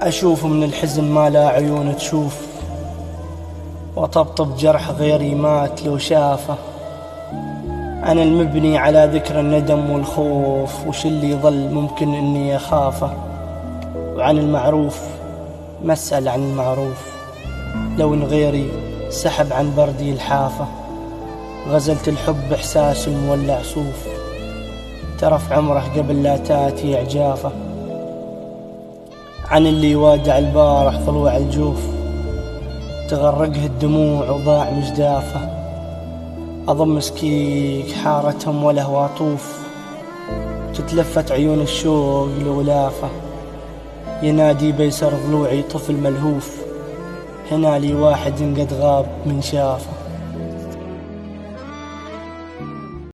أشوف من الحزن ما لا عيون تشوف، وطبطب جرح غيري مات لو شافه. أنا المبني على ذكر الندم والخوف، وش اللي يظل ممكن إني أخافه. وعن المعروف ما أسأل عن المعروف، لو إن غيري سحب عن بردي الحافة. غزلت الحب إحساس المولع صوف، ترف عمره قبل لا تاتي إعجافه. عن اللي يوادع البارح طلوع الجوف، تغرقه الدموع وضاع مجدافه. أضم مسكيك حارتهم وله واطوف، تتلفت عيون الشوق لغلافه. ينادي بيسر ضلوعي طفل ملهوف، هنا لي واحد قد غاب من شافه.